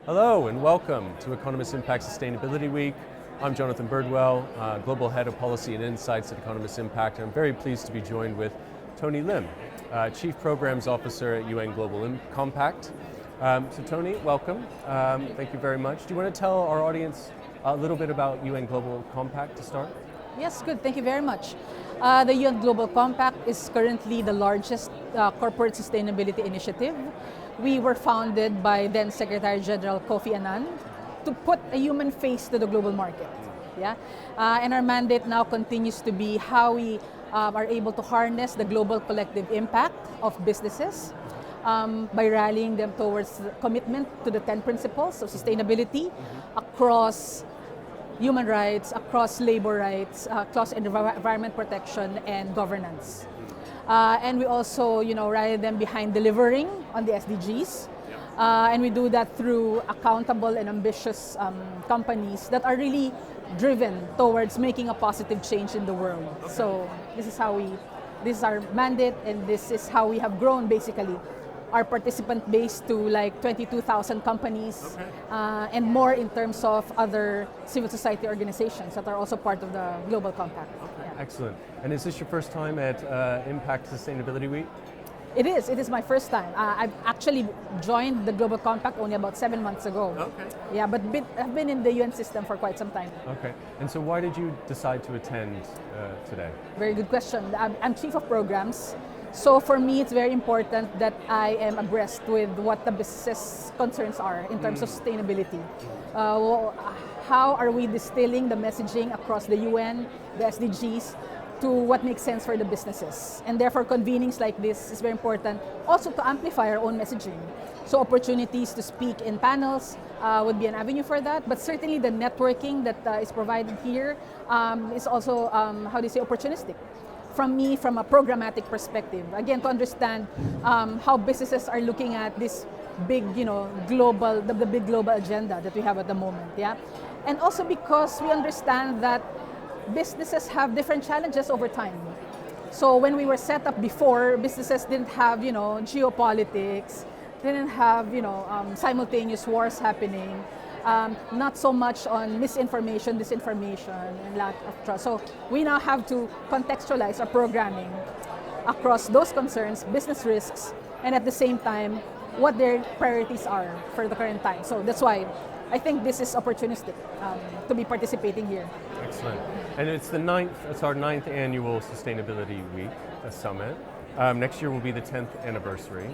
Hello and welcome to Economist Impact Sustainability Week. I'm Jonathan Birdwell, Global Head of Policy and Insights at Economist Impact, and I'm very pleased to be joined with Tonilyn Lim, Chief Programs Officer at UN Global Compact. So Tony, welcome. Thank you very much. Do you want to tell our audience a little bit about UN Global Compact to start? Yes, good. Thank you very much. The UN Global Compact is currently the largest corporate sustainability initiative. We were founded by then Secretary General Kofi Annan to put a human face to the global market. Yeah, and our mandate now continues to be how we are able to harness the global collective impact of businesses by rallying them towards the commitment to the 10 principles of sustainability across human rights, across labor rights, across environment protection and governance. And we also, rally them behind delivering on the SDGs. And we do that through accountable and ambitious companies that are really driven towards making a positive change in the world. Okay. So this is our mandate, and this is how we have grown basically our participant base to like 22,000 companies, and more in terms of other civil society organizations that are also part of the Global Compact. Okay. Yeah. Excellent. And is this your first time at Impact Sustainability Week? It is my first time. I've actually joined the Global Compact only about 7 months ago. Okay. Yeah, but I've been in the UN system for quite some time. Okay. And so why did you decide to attend today? Very good question. I'm Chief of Programs. So for me, it's very important that I am abreast with what the business concerns are in terms of sustainability. How are we distilling the messaging across the UN, the SDGs, to what makes sense for the businesses? And therefore, convenings like this is very important also to amplify our own messaging. So opportunities to speak in panels would be an avenue for that, but certainly the networking that is provided here is also, opportunistic. From a programmatic perspective, again, to understand how businesses are looking at this big, global, the big global agenda that we have at the moment, yeah? And also because we understand that businesses have different challenges over time. So when we were set up before, businesses didn't have, geopolitics, didn't have, simultaneous wars happening, not so much on misinformation, disinformation, and lack of trust. So we now have to contextualize our programming across those concerns, business risks, and at the same time, what their priorities are for the current time. So that's why I think this is opportunistic to be participating here. Excellent. And it's our ninth annual Sustainability Week, a summit. Next year will be the 10th anniversary.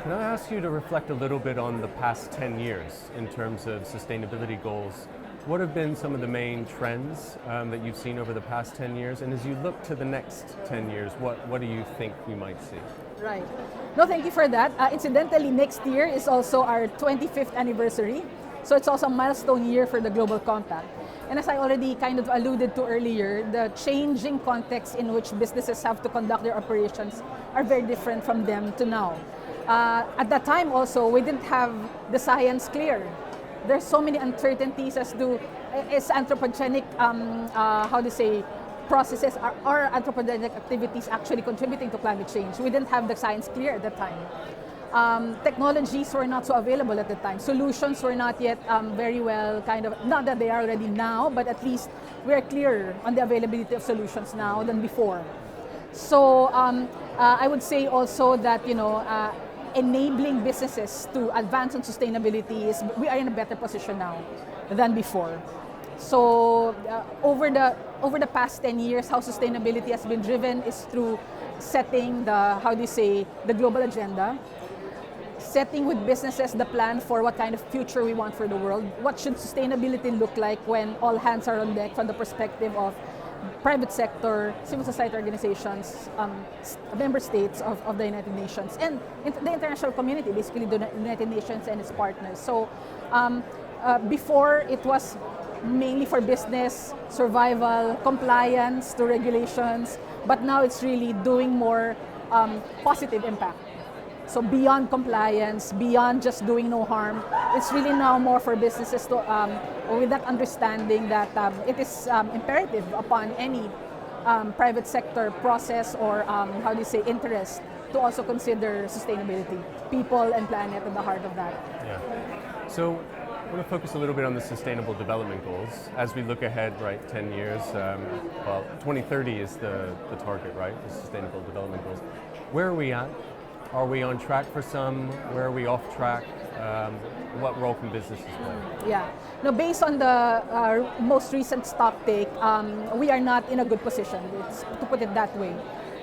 Can I ask you to reflect a little bit on the past 10 years in terms of sustainability goals? What have been some of the main trends that you've seen over the past 10 years? And as you look to the next 10 years, what do you think we might see? Right. No, thank you for that. Incidentally, next year is also our 25th anniversary. So it's also a milestone year for the Global Compact. And as I already kind of alluded to earlier, the changing context in which businesses have to conduct their operations are very different from then to now. At that time also, we didn't have the science clear. There's so many uncertainties as to is anthropogenic, processes or anthropogenic activities actually contributing to climate change. We didn't have the science clear at that time. Technologies were not so available at the time. Solutions were not yet very well not that they are already now, but at least we're clearer on the availability of solutions now than before. So I would say also that, enabling businesses to advance on sustainability we are in a better position now than before. So over the past 10 years, how sustainability has been driven is through setting the global agenda, setting with businesses the plan for what kind of future we want for the world. What should sustainability look like when all hands are on deck from the perspective of private sector, civil society organizations, member states of the United Nations, and the international community, basically the United Nations and its partners. So before it was mainly for business, survival, compliance to regulations, but now it's really doing more positive impact. So beyond compliance, beyond just doing no harm, it's really now more for businesses to, with that understanding that it is imperative upon any private sector process or interest to also consider sustainability, people and planet at the heart of that. Yeah. So I want to focus a little bit on the Sustainable Development Goals as we look ahead, right? 10 years. Well, 2030 is the target, right? The Sustainable Development Goals. Where are we at? Are we on track for some? Where are we off track? What role can businesses play? Yeah. No, based on the most recent stock take, we are not in a good position, to put it that way.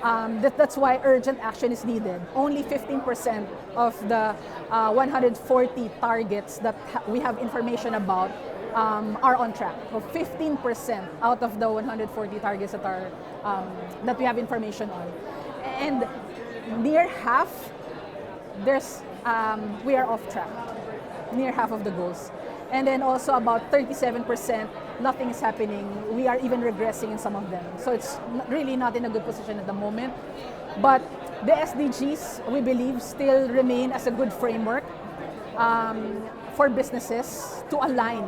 That's why urgent action is needed. Only 15% of the 140 targets that we have information about are on track. So 15% out of the 140 targets that are that we have information on, and near half, we are off track. Near half of the goals. And then also about 37%, nothing is happening. We are even regressing in some of them. So it's really not in a good position at the moment. But the SDGs, we believe, still remain as a good framework for businesses to align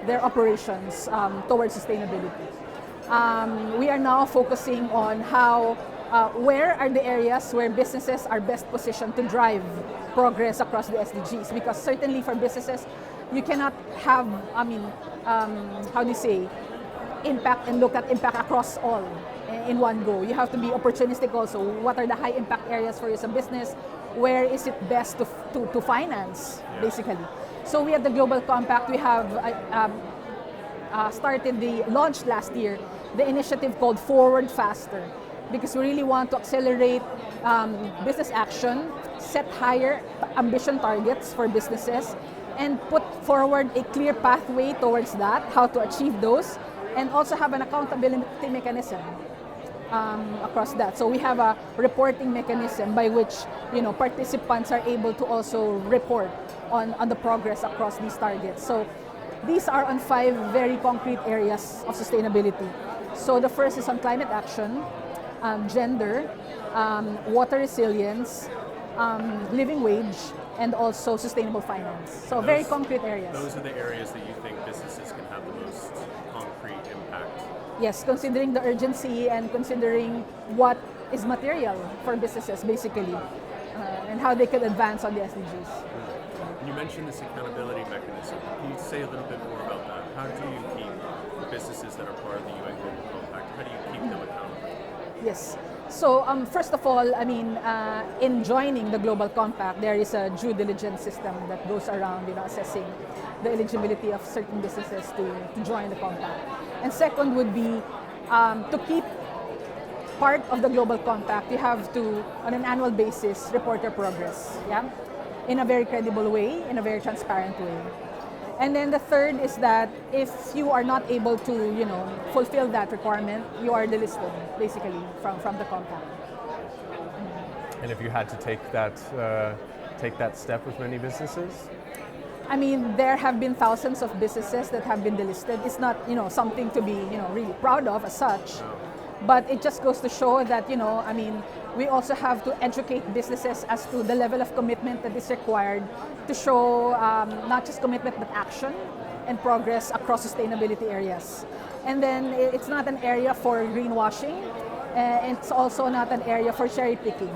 their operations towards sustainability. We are now focusing on where are the areas where businesses are best positioned to drive progress across the SDGs, because certainly for businesses, you cannot have, impact and look at impact across all in one go. You have to be opportunistic also. What are the high impact areas for you as a business? Where is it best to finance, basically? So we at the Global Compact, we have launched last year the initiative called Forward Faster, because we really want to accelerate business action, set higher ambition targets for businesses, and put forward a clear pathway towards that, how to achieve those, and also have an accountability mechanism across that. So we have a reporting mechanism by which participants are able to also report on the progress across these targets. So these are on 5 very concrete areas of sustainability. So the first is on climate action, gender, water resilience, living wage, and also sustainable finance. So very concrete areas. Those are the areas that you think businesses can have the most concrete impact? Yes, considering the urgency and considering what is material for businesses, basically, and how they can advance on the SDGs. You mentioned this accountability mechanism. Can you say a little bit more about that? How do you keep the businesses that are part of the UN Global Compact, how do you keep them accountable? Yes. So first of all, in joining the Global Compact, there is a due diligence system that goes around, assessing the eligibility of certain businesses to join the compact. And second would be to keep part of the Global Compact, you have to, on an annual basis, report your progress, in a very credible way, in a very transparent way. And then the third is that if you are not able to, fulfill that requirement, you are delisted, basically, from the compact. And if you had to take that step with many businesses? There have been thousands of businesses that have been delisted. It's not, something to be, really proud of as such. No. But it just goes to show that, we also have to educate businesses as to the level of commitment that is required to show not just commitment but action and progress across sustainability areas. And then it's not an area for greenwashing, it's also not an area for cherry picking,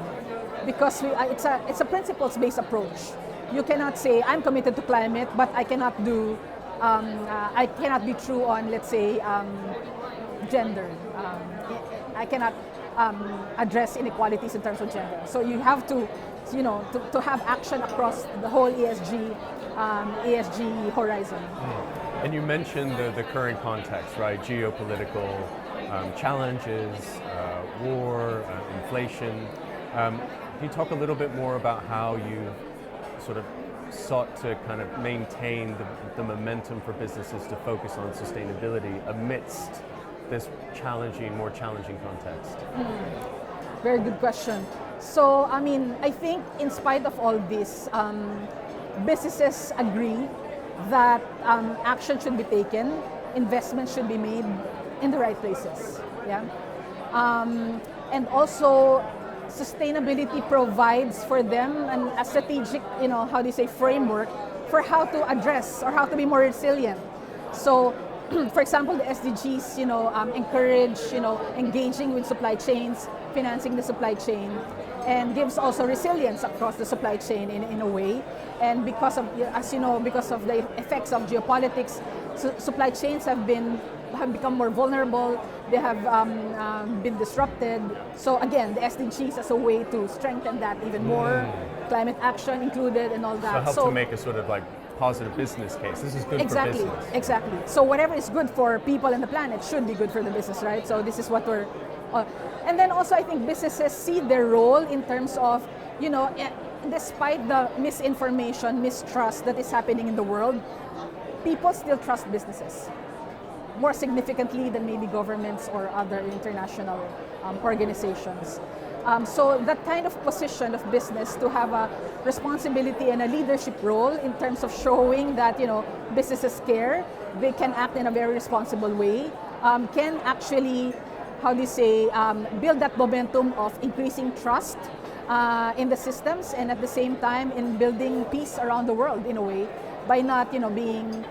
because it's a principles-based approach. You cannot say I'm committed to climate, but I cannot be true on, let's say, gender. I cannot address inequalities in terms of gender. So you have to have action across the whole ESG horizon. And you mentioned the current context, right? Geopolitical challenges, war, inflation. Can you talk a little bit more about how you sort of sought to kind of maintain the momentum for businesses to focus on sustainability amidst this more challenging context? Very good question. So, I think in spite of all this, businesses agree that action should be taken, investment should be made in the right places. And also, sustainability provides for them a strategic, framework for how to address or how to be more resilient. So, for example, the SDGs, encourage, engaging with supply chains, financing the supply chain, and gives also resilience across the supply chain in a way. And because of, as you know, because of the effects of geopolitics, supply chains have become more vulnerable. They have been disrupted. So again, the SDGs as a way to strengthen that even more, climate action included and all that. So help to make a sort of like positive business case. This is good for business. Exactly. So whatever is good for people and the planet should be good for the business, right? So this is what we're... and then also I think businesses see their role in terms of, you know, despite the misinformation, mistrust that is happening in the world, people still trust businesses more significantly than maybe governments or other international organizations. So that kind of position of business to have a responsibility and a leadership role in terms of showing that, you know, businesses care, they can act in a very responsible way, can actually, how do you say, build that momentum of increasing trust in the systems, and at the same time in building peace around the world in a way, by not, you know, being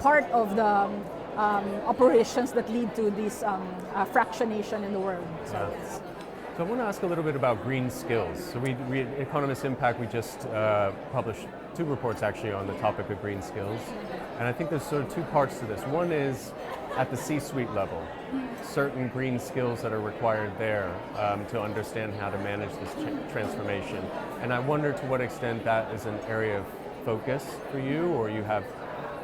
part of the operations that lead to this fractionation in the world. So, yes. So I want to ask a little bit about green skills. So we Economist Impact, we just published 2 reports actually on the topic of green skills. And I think there's sort of 2 parts to this. One is at the C-suite level, certain green skills that are required there to understand how to manage this transformation. And I wonder to what extent that is an area of focus for you, or you have,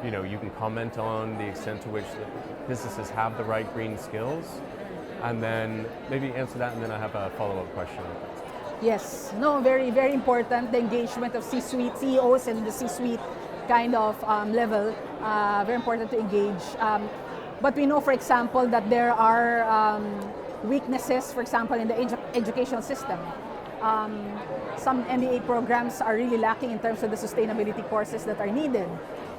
you know, you can comment on the extent to which the businesses have the right green skills, and then maybe answer that, and then I have a follow-up question. Yes, no, very, very important, the engagement of C-suite, CEOs and the C-suite kind of level, very important to engage. But we know, for example, that there are weaknesses, for example, in the educational system. Some MBA programs are really lacking in terms of the sustainability courses that are needed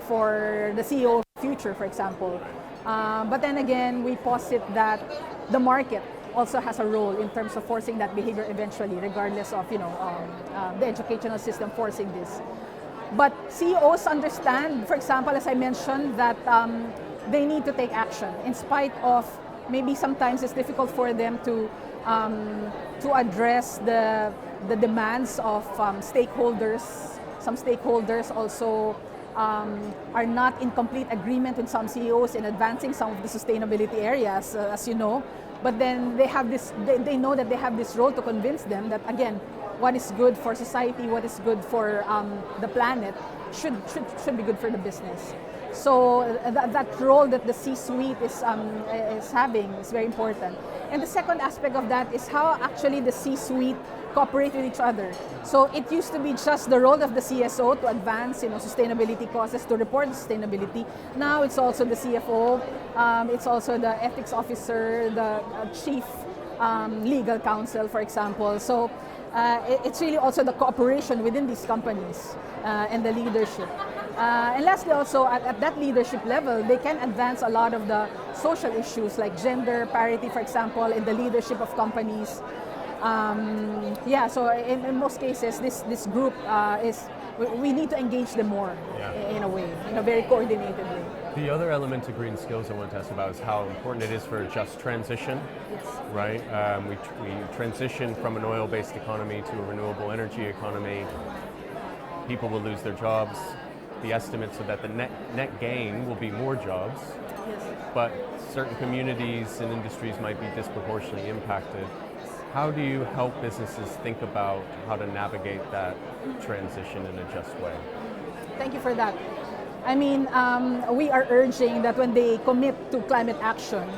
for the CEO of the future, for example. But then again, we posit that the market also has a role in terms of forcing that behavior eventually, regardless of, you know, the educational system forcing this. But CEOs understand, for example, as I mentioned, that they need to take action in spite of maybe sometimes it's difficult for them to address the demands of stakeholders. Some stakeholders also are not in complete agreement with some CEOs in advancing some of the sustainability areas, as you know. But then they have this. They know that they have this role to convince them that, again, what is good for society, what is good for the planet, should be good for the business. So that role that the C-suite is having is very important. And the second aspect of that is how actually the C-suite cooperate with each other. So it used to be just the role of the CSO to advance, you know, sustainability causes, to report sustainability. Now it's also the CFO, it's also the ethics officer, the chief legal counsel, for example. So it's really also the cooperation within these companies and the leadership. And lastly, also at that leadership level, they can advance a lot of the social issues like gender parity, for example, in the leadership of companies. Yeah, so in most cases, this group we need to engage them more in a way, in a very coordinated way. The other element to green skills I want to ask about is how important it is for a just transition. Yes. Right? We transition from an oil-based economy to a renewable energy economy. People will lose their jobs. The estimates are that the net gain will be more jobs, but certain communities and industries might be disproportionately impacted. How do you help businesses think about how to navigate that transition in a just way? Thank you for that. I mean, we are urging that when they commit to climate action,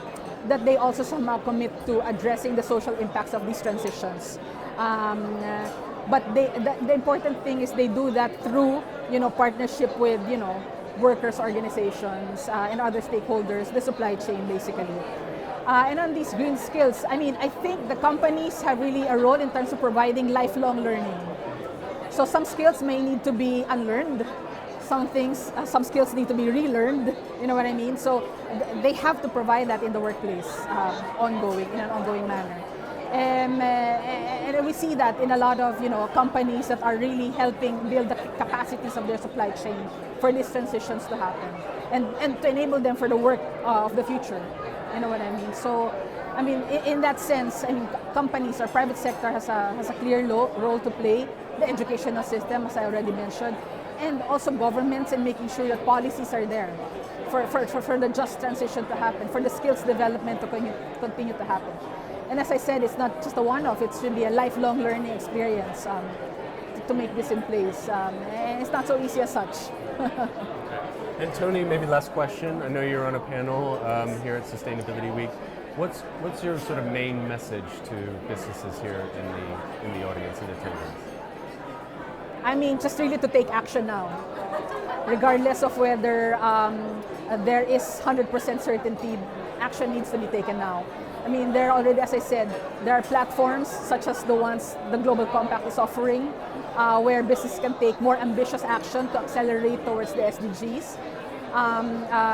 that they also somehow commit to addressing the social impacts of these transitions. But the important thing is they do that through, you know, partnership with, you know, workers' organizations and other stakeholders, the supply chain basically. And on these green skills, I mean, I think the companies have really a role in terms of providing lifelong learning. So some skills may need to be unlearned. Some skills need to be relearned. You know what I mean? So they have to provide that in the workplace, in an ongoing manner. And we see that in a lot of, you know, companies that are really helping build the capacities of their supply chain for these transitions to happen and to enable them for the work of the future. You know what I mean? So I mean, in that sense, I mean, companies or private sector has a clear role to play. The educational system, as I already mentioned, and also governments in making sure that policies are there for the just transition to happen, for the skills development to continue to happen. And as I said, it's not just a one-off, it's really a lifelong learning experience to make this in place. And it's not so easy as such. And Tony, maybe last question. I know you're on a panel here at Sustainability Week. What's your sort of main message to businesses here in the audience in attendance? I mean, just really to take action now, regardless of whether there is 100% certainty. Action needs to be taken now. I mean, there are already, as I said, there are platforms such as the ones the Global Compact is offering, where businesses can take more ambitious action to accelerate towards the SDGs.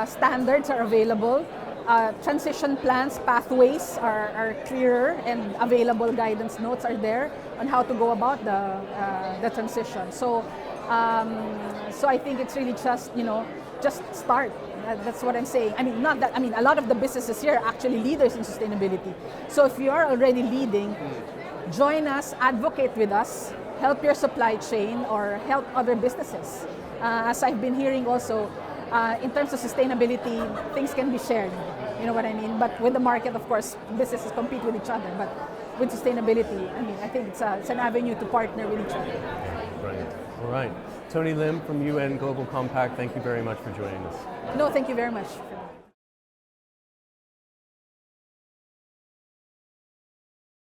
Standards are available. Transition plans, pathways are clearer, and available guidance notes are there on how to go about the transition. So I think it's really just start. That's what I'm saying. I mean, not that. I mean, a lot of the businesses here are actually leaders in sustainability. So if you are already leading, join us, advocate with us, help your supply chain, or help other businesses. As I've been hearing also, in terms of sustainability, things can be shared. You know what I mean? But with the market, of course, businesses compete with each other. But with sustainability, I mean, I think it's an avenue to partner with each other. Right. All right. Tonilyn Lim from UN Global Compact, thank you very much for joining us. No, thank you very much.